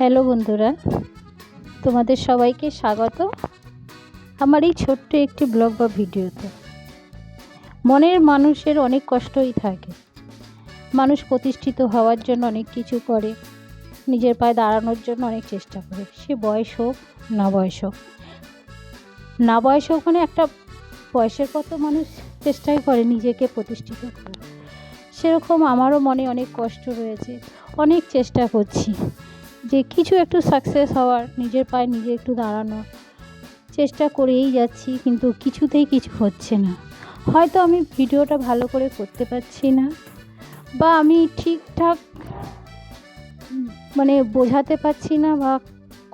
Hello বন্ধুরা, তোমাদের সবাইকে স্বাগত আমার এই ছোট্ট একটি ব্লগ বা ভিডিওতে। মনের মানুষের অনেক কষ্টই থাকে। মানুষ প্রতিষ্ঠিত হওয়ার জন্য অনেক কিছু করে, নিজের পায়ে দাঁড়ানোর জন্য অনেক চেষ্টা করে। সে বয়স হোক না বয়স হোক, না বয়স হোক, মানে একটা বয়সের কত মানুষ চেষ্টাই করে নিজেকে প্রতিষ্ঠিত করার। সেরকম আমারও মনে অনেক কষ্ট রয়েছে, অনেক চেষ্টা করছি যে কিছু একটু সাকসেস হওয়ার, নিজের পায়ে নিজে একটু দাঁড়ানোর চেষ্টা করেই যাচ্ছি, কিন্তু কিছুতেই কিছু হচ্ছে না। হয়তো আমি ভিডিওটা ভালো করে করতে পারছি না, বা আমি ঠিকঠাক বোঝাতে পারছি না, বা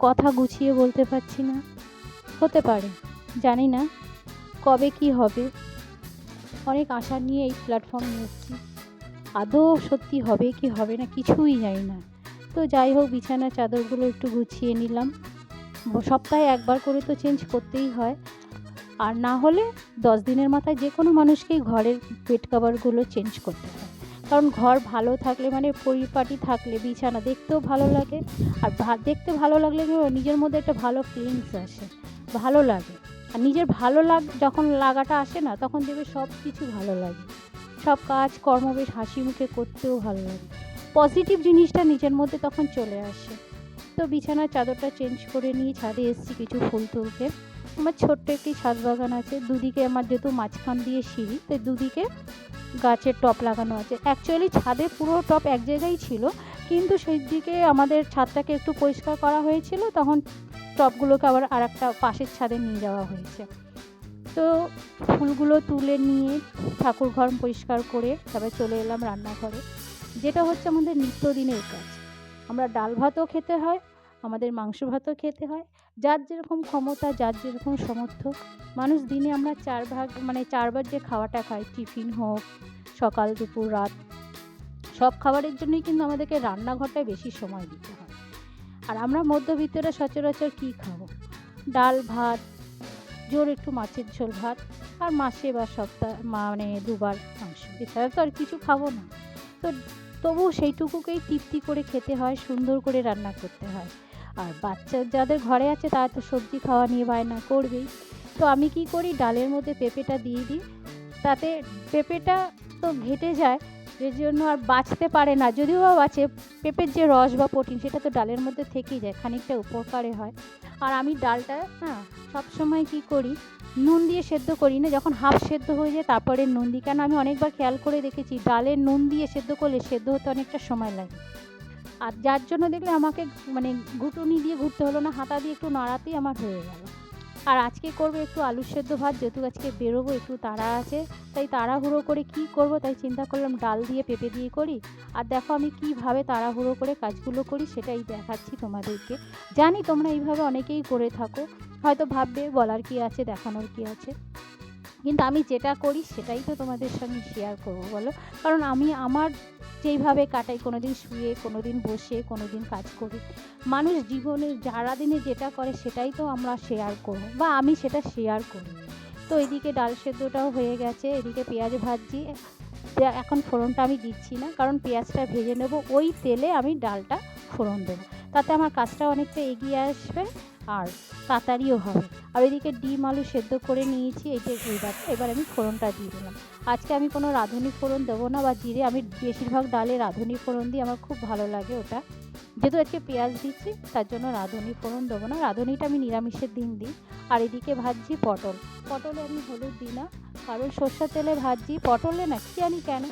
কথা গুছিয়ে বলতে পারছি না। হতে পারে, জানি না কবে কি হবে। অনেক আশা নিয়ে এই প্ল্যাটফর্ম নিয়ে এসেছি, আদৌ সত্যি হবে কি হবে না কিছুই জানি না। তো যাই হোক, বিছানার চাদরগুলো একটু গুছিয়ে নিলাম। সপ্তাহে একবার করে তো চেঞ্জ করতেই হয়, আর না হলে 10 দিনের মাথায় যে কোনো মানুষকেই ঘরের বেড কভারগুলো চেঞ্জ করতে হয়। কারণ ঘর ভালো থাকলে, পরিপাটি থাকলে বিছানা দেখতেও ভালো লাগে, আর দেখতে ভালো লাগলে নিজের মধ্যে একটা ভালো ফিলিংস আসে, ভালো লাগে। আর নিজের ভালো যখন লাগাটা আসে না, তখন দেখবে সব কিছু ভালো লাগে, সব কাজ কর্ম বেশ হাসি মুখে করতেও ভালো লাগে, পজিটিভ জিনিসটা নিজের মধ্যে তখন চলে আসে। তো বিছানার চাদরটা চেঞ্জ করে নিয়ে ছাদে এসেছি কিছু ফুল তুলতে। আমার ছোট্ট একটি ছাদ বাগান আছে, দুদিকে আমার যেহেতু মাঝখান দিয়ে সিঁড়ি, তাই দুদিকে গাছের টব লাগানো আছে। অ্যাকচুয়ালি ছাদে পুরো টব এক জায়গায় ছিল, কিন্তু সেই দিকে আমাদের ছাদটাকে একটু পরিষ্কার করা হয়েছিল, তখন টবগুলোকে আবার আর একটা পাশের ছাদে নিয়ে যাওয়া হয়েছে। তো ফুলগুলো তুলে নিয়ে ঠাকুর ঘর পরিষ্কার করে তারপরে চলে এলাম রান্নাঘরে, যেটা হচ্ছে আমাদের নিত্যদিনের কাজ। আমরা ডাল ভাতও খেতে হয়, আমাদের মাংস ভাতও খেতে হয়, যার যেরকম ক্ষমতা, যার যেরকম সামর্থ্য। মানুষ দিনে আমরা 4বার যে খাওয়াটা খাই, টিফিন হোক, সকাল দুপুর রাত, সব খাবারের জন্যই কিন্তু আমাদেরকে রান্নাঘরটায় বেশি সময় দিতে হয়। আর আমরা মধ্যবিত্তরা সচরাচর কী খাবো? ডাল ভাত, জোর একটু মাছের ঝোল ভাত, আর মাসে বা সপ্তাহে 2বার মাংস, এছাড়া তো আর কিছু খাবো না। তো তবু সেইটুকুকেই তৃপ্তি করে খেতে হয়, সুন্দর করে রান্না করতে হয়। আর বাচ্চা যাদের ঘরে আছে তারা তো সবজি খাওয়া নিয়ে বায়না করবেই। তো আমি কি করি, ডালের মধ্যে পেঁপেটা দিয়ে দিই, তাতে পেঁপেটা তো ঘেটে যায়, যে জন্য আর বাঁচতে পারে না। যদিও বা বাঁচে, পেঁপের যে রস বা প্রোটিন সেটা তো ডালের মধ্যে থেকেই যায়, খানিকটা উপকারে হয়। আর আমি ডালটা সবসময় কী করি, নুন দিয়ে সেদ্ধ করি না, যখন হাফ সেদ্ধ হয়ে যায় তারপরে নুন দিই। কেন, আমি অনেকবার খেয়াল করে দেখেছি ডালে নুন দিয়ে সেদ্ধ করলে সেদ্ধ হতে অনেকটা সময় লাগে। আর যার জন্য দেখলে আমাকে ঘুটুনি দিয়ে ঘুরতে হলো না, হাতা দিয়ে একটু নাড়াতেই আমার হয়ে গেল। আর আজকে করবো একটু আলু সেদ্ধ ভাত, যেহেতু আজকে বেরোবো, একটু তাড়া আছে, তাই তাড়াহুড়ো করে কি করব, তাই চিন্তা করলাম ডাল দিয়ে পেঁপে দিয়ে করি। আর দেখো আমি কিভাবে তাড়াহুড়ো করে কাজগুলো করি সেটাই দেখাচ্ছি তোমাদেরকে। জানি তোমরা এইভাবে অনেকেই করে থাকো, হয়তো ভাববে বলার কি আছে, দেখানোর কি আছে, কিন্তু আমি যেটা করি সেটাই তো তোমাদের সঙ্গে শেয়ার করবো, বলো। কারণ আমি আমার যেইভাবে কাটাই, কোনো দিন শুয়ে, কোনো দিন বসে, কোনো দিন কাজ করি, মানুষ জীবনে সারাদিনে যেটা করে সেটাই তো আমরা শেয়ার করবো, বা আমি সেটা শেয়ার করি। তো এদিকে ডাল সেদ্ধটাও হয়ে গেছে, এদিকে পেঁয়াজ ভাজছি। এখন ফোড়নটা আমি দিচ্ছি না, কারণ পেঁয়াজটা ভেজে নেব, ওই তেলে আমি ডালটা ফোড়ন দেবো, তাতে আমার কাজটা অনেকটা এগিয়ে আসবে আর তাড়াতাড়িও হবে। আর ওইদিকে ডিম আলু সেদ্ধ করে নিয়েছি, এবার আমি ফোড়নটা দিয়ে দিলাম। আজকে আমি কোনো রাঁধুনি ফোড়ন দেবো না, বা জিরে, আমি বেশিরভাগ ডালে রাঁধুনি ফোড়ন দিই, আমার খুব ভালো লাগে ওটা। যেহেতু আজকে পেঁয়াজ দিচ্ছি তার জন্য রাঁধুনি ফোড়ন দেবো না, রাঁধুনিটা আমি নিরামিষের দিন দিই। আর এদিকে ভাজছি পটলে আমি হলুদ দিই না, কারণ সর্ষের তেলে ভাজছি পটলে, না কি জানি কেন,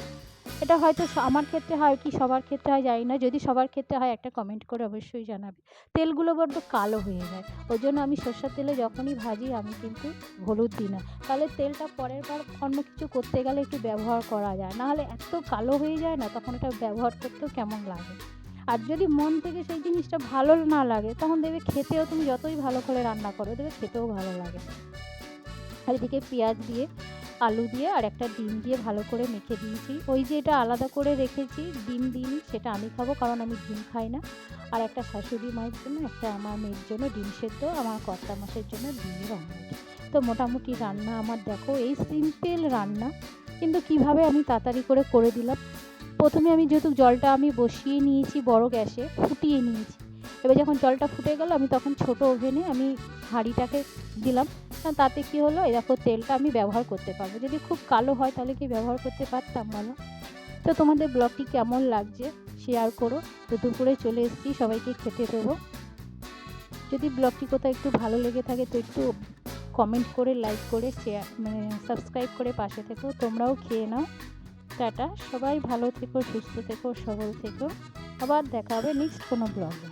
এটা হয়তো আমার ক্ষেত্রে হয়, কি সবার ক্ষেত্রে হয় জানি না। যদি সবার ক্ষেত্রে হয় একটা কমেন্ট করে অবশ্যই জানাবে। তেলগুলো বড্ড কালো হয়ে যায়, ওই জন্য আমি সর্ষের তেলে যখনই ভাজি আমি কিন্তু হলুদ দিই না, তাহলে তেলটা পরের বার অন্য কিছু করতে গেলে একটু ব্যবহার করা যায়, নাহলে এত কালো হয়ে যায় না, তখন এটা ব্যবহার করতেও কেমন লাগে। আর যদি মন থেকে সেই জিনিসটা ভালো না লাগে, তখন দেখবে খেতেও, তুমি যতই ভালো করে রান্না করো দেখবে খেতেও ভালো লাগে। আর এদিকে পেঁয়াজ দিয়ে, আলু দিয়ে আর একটা ডিম দিয়ে ভালো করে মেখে দিয়েছি। ওই যে এটা আলাদা করে রেখেছি, ডিম দিইনি, সেটা আমি খাবো, কারণ আমি ডিম খাই না। আর একটা শাশুড়ি মায়ের জন্য, একটা আমার মেয়ের জন্য ডিম সেদ্ধ, আমার কর্তা মাসের জন্য ডিমের অমলেট। তো মোটামুটি রান্না আমার দেখো, এই সিম্পল রান্না, কিন্তু কিভাবে আমি তাড়াতাড়ি করে দিলাম। প্রথমে আমি যেহেতু জলটা আমি বসিয়ে নিয়েছি বড় গ্যাসে, ফুটিয়ে নিয়েছি, এবার যখন জলটা ফুটে গেল আমি তখন ছোট ওভেনে আমি হাঁড়িটাকে দিলাম। তাতে কি হলো, এই দেখো তেলটা আমি ব্যবহার করতে পারবো। যদি খুব কালো হয় তাহলে কি ব্যবহার করতে পারতাম বলো? তো তোমাদের ব্লগটি কেমন লাগছে শেয়ার করো। তো দুপুরে চলে এসেছি, সবাইকে খেতে দেবো। যদি ব্লগটি কোথাও একটু ভালো লেগে থাকে তো একটু কমেন্ট করে, লাইক করে, শেয়ার সাবস্ক্রাইব করে পাশে থেকো। তোমরাও খেয়ে নাও। টাটা, সবাই ভালো থেকো, সুস্থ থেকো, সবল থেকো। আবার দেখা হবে নেক্সট কোনো ব্লগে।